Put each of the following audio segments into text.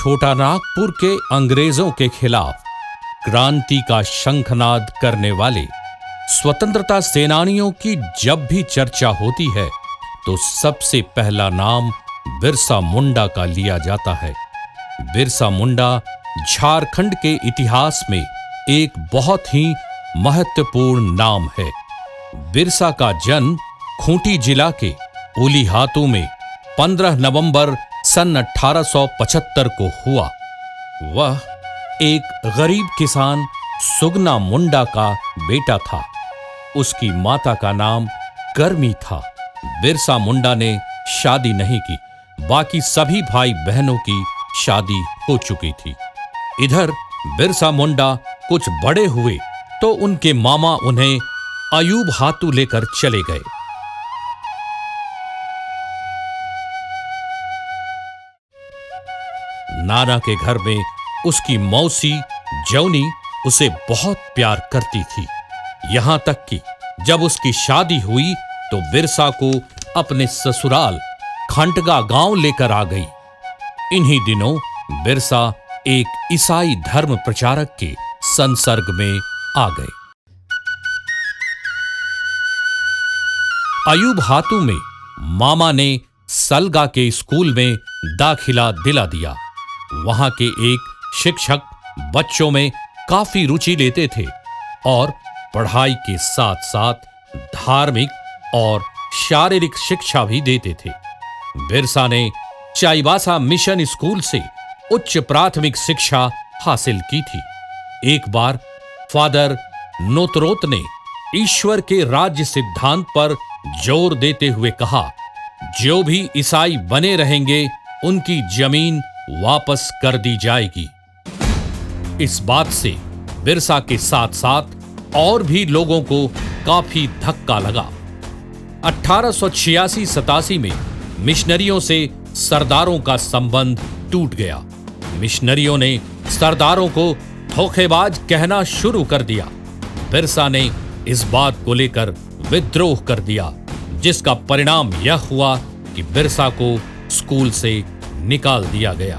छोटा नागपुर के अंग्रेजों के खिलाफ क्रांति का शंखनाद करने वाले स्वतंत्रता सेनानियों की जब भी चर्चा होती है तो सबसे पहला नाम बिरसा मुंडा का लिया जाता है। बिरसा मुंडा झारखंड के इतिहास में एक बहुत ही महत्वपूर्ण नाम है। बिरसा का जन्म खूंटी जिला के उलीहातू में 15 नवंबर सन 1875 को हुआ। वह एक गरीब किसान सुगना मुंडा का बेटा था। उसकी माता का नाम करमी था। बिरसा मुंडा ने शादी नहीं की, बाकी सभी भाई बहनों की शादी हो चुकी थी। इधर बिरसा मुंडा कुछ बड़े हुए तो उनके मामा उन्हें अयूब हातू लेकर चले गए। नाना के घर में उसकी मौसी जौनी उसे बहुत प्यार करती थी। यहां तक कि जब उसकी शादी हुई तो बिरसा को अपने ससुराल खंटगा गांव लेकर आ गई। इन्हीं दिनों बिरसा एक ईसाई धर्म प्रचारक के संसर्ग में आ गए। अयूब हातू में मामा ने सलगा के स्कूल में दाखिला दिला दिया। वहां के एक शिक्षक बच्चों में काफी रुचि लेते थे और पढ़ाई के साथ साथ धार्मिक और शारीरिक शिक्षा भी देते थे। बिरसा ने चाईबासा मिशन स्कूल से उच्च प्राथमिक शिक्षा हासिल की थी। एक बार फादर नोतरोत ने ईश्वर के राज्य सिद्धांत पर जोर देते हुए कहा, जो भी ईसाई बने रहेंगे उनकी जमीन वापस कर दी जाएगी। इस बात से बिरसा के साथ साथ और भी लोगों को काफी धक्का लगा। 1886-87 में मिशनरियों से सरदारों का संबंध टूट गया। मिशनरियों ने सरदारों को धोखेबाज कहना शुरू कर दिया। बिरसा ने इस बात को लेकर विद्रोह कर दिया, जिसका परिणाम यह हुआ कि बिरसा को स्कूल से निकाल दिया गया।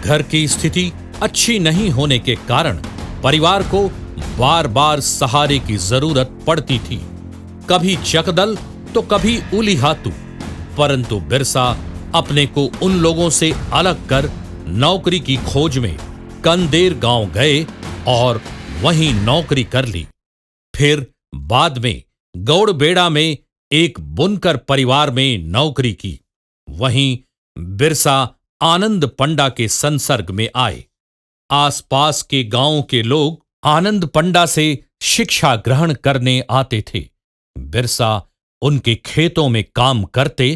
घर की स्थिति अच्छी नहीं होने के कारण परिवार को बार बार सहारे की जरूरत पड़ती थी। कभी चकदल तो कभी उलीहातू। परंतु बिरसा अपने को उन लोगों से अलग कर नौकरी की खोज में कंदेर गांव गए और वहीं नौकरी कर ली। फिर बाद में गौड़बेड़ा में एक बुनकर परिवार में नौकरी की। वहीं बिरसा आनंद पंडा के संसर्ग में आए। आसपास के गांवों के लोग आनंद पंडा से शिक्षा ग्रहण करने आते थे। बिरसा उनके खेतों में काम करते,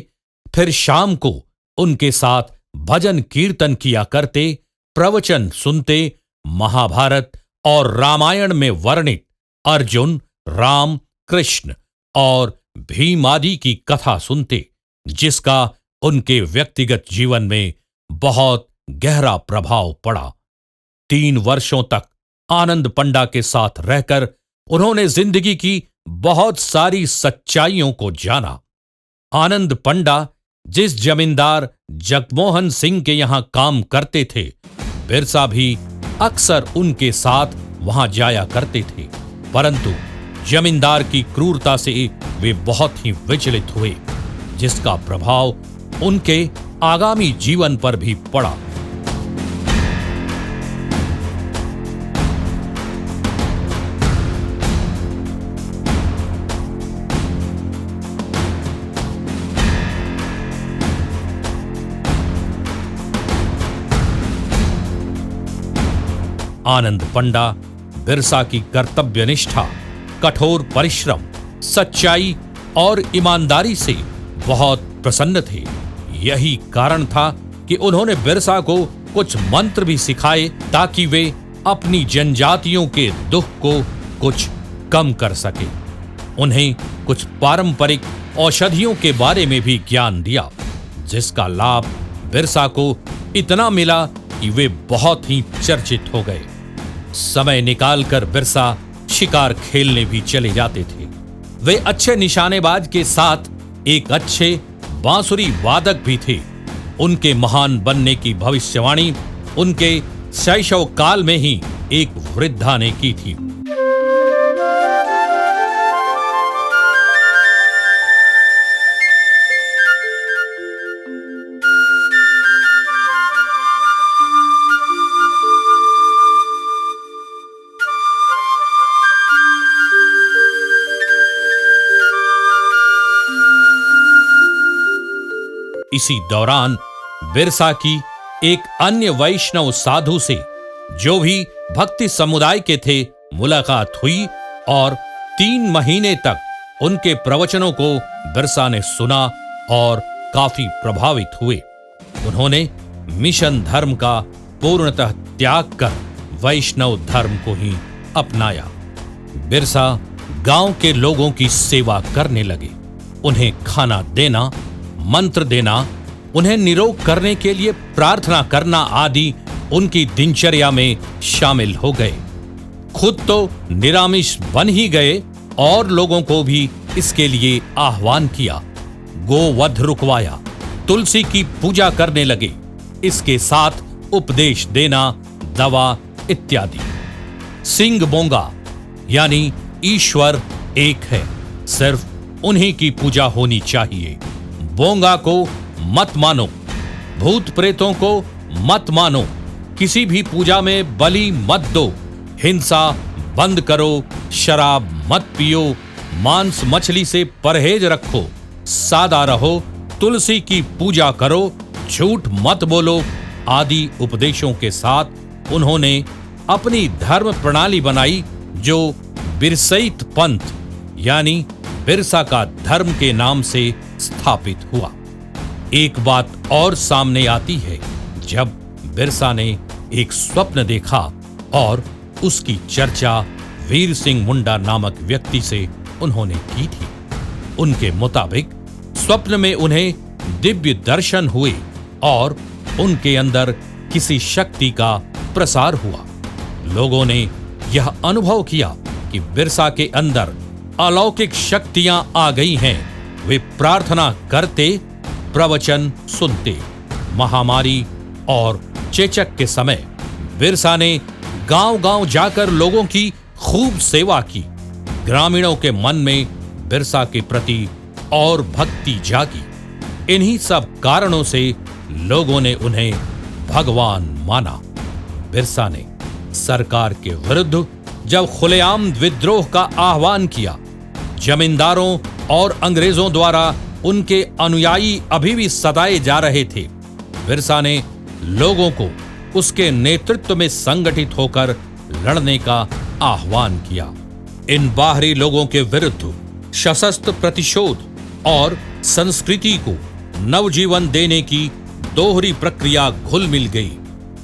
फिर शाम को उनके साथ भजन कीर्तन किया करते, प्रवचन सुनते, महाभारत और रामायण में वर्णित अर्जुन, राम, कृष्ण और भीम आदि की कथा सुनते, जिसका उनके व्यक्तिगत जीवन में बहुत गहरा प्रभाव पड़ा। 3 वर्षों तक आनंद पंडा के साथ रहकर उन्होंने जिंदगी की बहुत सारी सच्चाइयों को जाना। आनंद पंडा जिस जमींदार जगमोहन सिंह के यहां काम करते थे, बिरसा भी अक्सर उनके साथ वहां जाया करते थे। परंतु जमींदार की क्रूरता से वे बहुत ही विचलित हुए, जिसका प्रभाव उनके आगामी जीवन पर भी पड़ा। आनंद पंडा बिरसा की कर्तव्यनिष्ठा, कठोर परिश्रम, सच्चाई और ईमानदारी से बहुत प्रसन्न थे। यही कारण था कि उन्होंने बिरसा को कुछ मंत्र भी सिखाए ताकि वे अपनी जनजातियों के दुख को कुछ कम कर सके। उन्हें कुछ पारंपरिक औषधियों के बारे में भी ज्ञान दिया, जिसका लाभ बिरसा को इतना मिला कि वे बहुत ही चर्चित हो गए। समय निकालकर बिरसा शिकार खेलने भी चले जाते थे। वे अच्छे निशानेबाज के साथ एक अच्छे बांसुरी वादक भी थे। उनके महान बनने की भविष्यवाणी उनके शैशव काल में ही एक वृद्धा ने की थी। इसी दौरान बिरसा की एक अन्य वैष्णव साधु से, जो भी भक्ति समुदाय के थे, मुलाकात हुई और 3 महीने तक उनके प्रवचनों को बिरसा ने सुना और काफी प्रभावित हुए। उन्होंने मिशन धर्म का पूर्णतः त्याग कर वैष्णव धर्म को ही अपनाया। बिरसा गांव के लोगों की सेवा करने लगे। उन्हें खाना देना, मंत्र देना, उन्हें निरोग करने के लिए प्रार्थना करना आदि उनकी दिनचर्या में शामिल हो गए। खुद तो निरामिष बन ही गए और लोगों को भी इसके लिए आह्वान किया। गोवध रुकवाया, तुलसी की पूजा करने लगे। इसके साथ उपदेश देना, दवा इत्यादि। सिंह बोंगा यानी ईश्वर एक है, सिर्फ उन्हीं की पूजा होनी चाहिए। बोंगा को मत मानो, भूत प्रेतों को मत मानो, किसी भी पूजा में बलि मत दो, हिंसा बंद करो, शराब मत पियो, मांस मछली से परहेज रखो, सादा रहो, तुलसी की पूजा करो, झूठ मत बोलो आदि उपदेशों के साथ उन्होंने अपनी धर्म प्रणाली बनाई, जो बिरसईत पंथ यानी बिरसा का धर्म के नाम से स्थापित हुआ। एक बात और सामने आती है, जब बिरसा ने एक स्वप्न देखा और उसकी चर्चा वीर सिंह मुंडा नामक व्यक्ति से उन्होंने की थी। उनके मुताबिक स्वप्न में उन्हें दिव्य दर्शन हुए और उनके अंदर किसी शक्ति का प्रसार हुआ। लोगों ने यह अनुभव किया कि बिरसा के अंदर अलौकिक शक्तियां आ गई हैं। वे प्रार्थना करते, प्रवचन सुनते। महामारी और चेचक के समय बिरसा ने गांव-गांव जाकर लोगों की खूब सेवा की। ग्रामीणों के मन में बिरसा के प्रति और भक्ति जागी। इन्हीं सब कारणों से लोगों ने उन्हें भगवान माना। बिरसा ने सरकार के विरुद्ध जब खुलेआम विद्रोह का आह्वान किया, जमींदारों और अंग्रेजों द्वारा उनके अनुयायी अभी भी सताए जा रहे थे, बिरसा ने लोगों को उसके नेतृत्व में संगठित होकर लड़ने का आह्वान किया। इन बाहरी लोगों के विरुद्ध सशस्त्र प्रतिशोध और संस्कृति को नवजीवन देने की दोहरी प्रक्रिया घुल मिल गई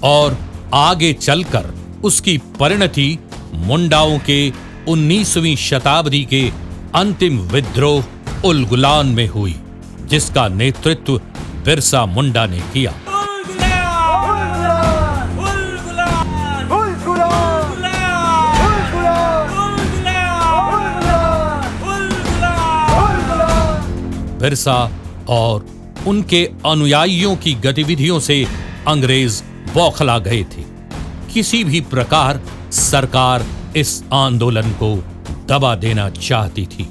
और आगे चलकर उसकी परिणति मुंडाओं के 19वीं शताब्दी के अंतिम विद्रोह उलगुलान में हुई, जिसका नेतृत्व बिरसा मुंडा ने किया। बिरसा और उनके अनुयायियों की गतिविधियों से अंग्रेज बौखला गए थे। किसी भी प्रकार सरकार इस आंदोलन को दबा देना चाहती थी।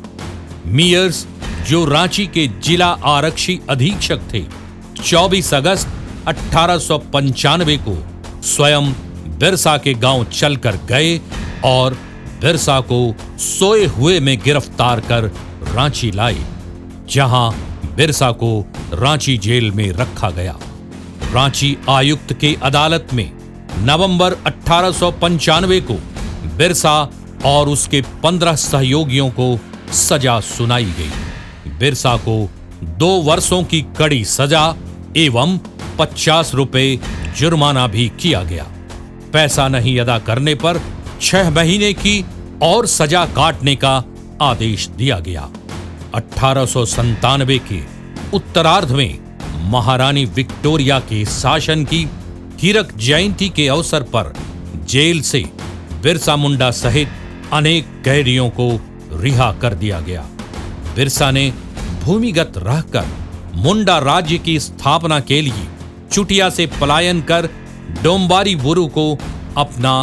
मियर्स, जो रांची के जिला आरक्षी अधीक्षक थे, 24 अगस्त 1895 को स्वयं बिरसा के गांव चलकर गए और बिरसा को सोए हुए में गिरफ्तार कर रांची लाए, जहां बिरसा को रांची जेल में रखा गया। रांची आयुक्त के अदालत में नवंबर 1895 को बिरसा और उसके 15 सहयोगियों को सजा सुनाई गई। बिरसा को 2 वर्षों की कड़ी सजा एवं 50 रुपए जुर्माना भी किया गया। पैसा नहीं अदा करने पर 6 महीने की और सजा काटने का आदेश दिया गया। 1897 के उत्तरार्ध में महारानी विक्टोरिया के शासन की हीरक जयंती के अवसर पर जेल से बिरसा मुंडा सहित अनेक कैदियों को रिहा कर दिया गया। बिरसा ने भूमिगत रहकर मुंडा राज्य की स्थापना के लिए चुटिया से पलायन कर डोंबारी बुरु को अपना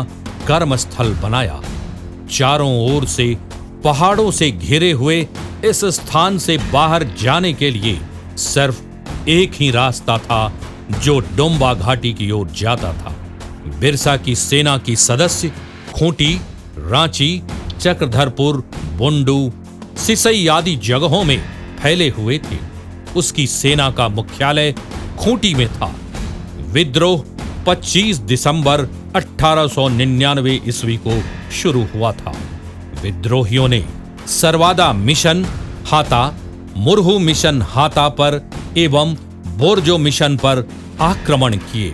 कर्मस्थल बनाया। चारों ओर से पहाड़ों से घिरे हुए इस स्थान से बाहर जाने के लिए सिर्फ एक ही रास्ता था जो डोंबा घाटी की ओर जाता था। बिरसा की सेना की सदस्य खूंटी, रांची, चक्रधरपुर, बुंडू, सिसई आदि जगहों में फैले हुए थे। उसकी सेना का मुख्यालय खूंटी में था। विद्रोह 25 दिसंबर 1899 ईस्वी को शुरू हुआ था। विद्रोहियों ने सरवादा मिशन हाता, मुरहू मिशन हाता पर एवं बोरजो मिशन पर आक्रमण किए।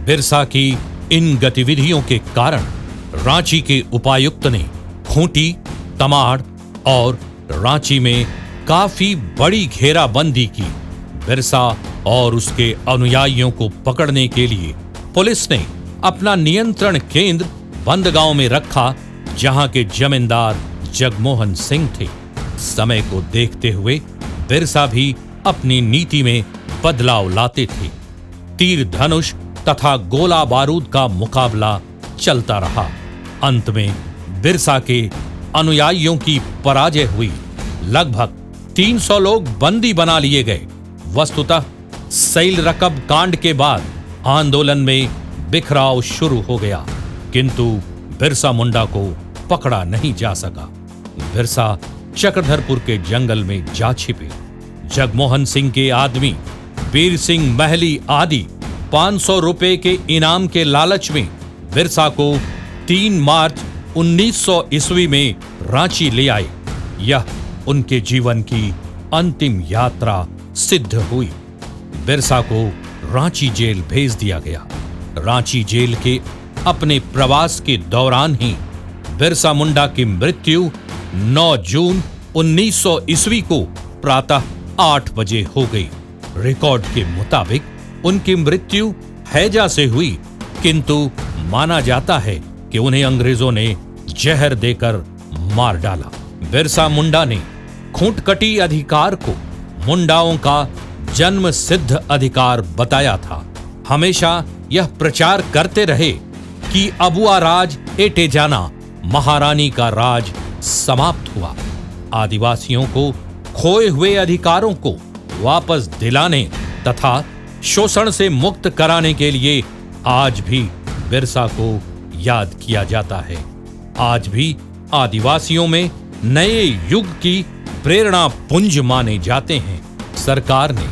बिरसा की इन गतिविधियों के कारण रांची के उपायुक्त ने खूंटी, तमाड़ और रांची में काफी बड़ी घेराबंदी की। बिरसा और उसके अनुयायियों को पकड़ने के लिए पुलिस ने अपना नियंत्रण केंद्र बंदगांव में रखा, जहां के जमींदार जगमोहन सिंह थे। समय को देखते हुए बिरसा भी अपनी नीति में बदलाव लाते थे। तीर धनुष तथा गोला बारूद का मुकाबला चलता रहा। अंत में बिरसा के अनुयायियों की पराजय हुई। लगभग 300 लोग बंदी बना लिए गए। वस्तुतः सैल रकब कांड के बाद आंदोलन में बिखराव शुरू हो गया, किंतु बिरसा मुंडा को पकड़ा नहीं जा सका। बिरसा चक्रधरपुर के जंगल में जा छिपे। जगमोहन सिंह के आदमी वीर सिंह महली आदि 500 रुपए के इनाम के लालच में बिरसा को 3 मार्च 1900 ईस्वी में रांची ले आए। यह उनके जीवन की अंतिम यात्रा सिद्ध हुई। बिरसा को रांची जेल भेज दिया गया। रांची जेल के अपने प्रवास के दौरान ही बिरसा मुंडा की मृत्यु 9 जून 1900 ईस्वी को प्रातः 8 बजे हो गई। रिकॉर्ड के मुताबिक उनकी मृत्यु हैजा से हुई, किंतु माना जाता है कि उन्हें अंग्रेजों ने जहर देकर मार डाला। बिरसा मुंडा ने खूंटकटी अधिकार को मुंडाओं का जन्म सिद्ध अधिकार बताया था। हमेशा यह प्रचार करते रहे कि अबुआ राज एटे जाना, महारानी का राज समाप्त हुआ। आदिवासियों को खोए हुए अधिकारों को वापस दिलाने तथा शोषण से मुक्त कराने के लिए आज भी बिरसा को याद किया जाता है। आज भी आदिवासियों में नए युग की प्रेरणा पुंज माने जाते हैं। सरकार ने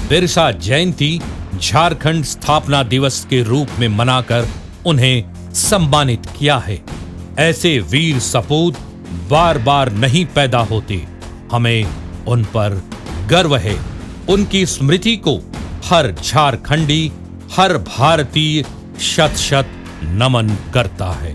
बिरसा जयंती झारखंड स्थापना दिवस के रूप में मनाकर उन्हें सम्मानित किया है। ऐसे वीर सपूत बार बार नहीं पैदा होते। हमें उन पर गर्व है। उनकी स्मृति को हर झारखंडी, हर भारतीय शत शत नमन करता है।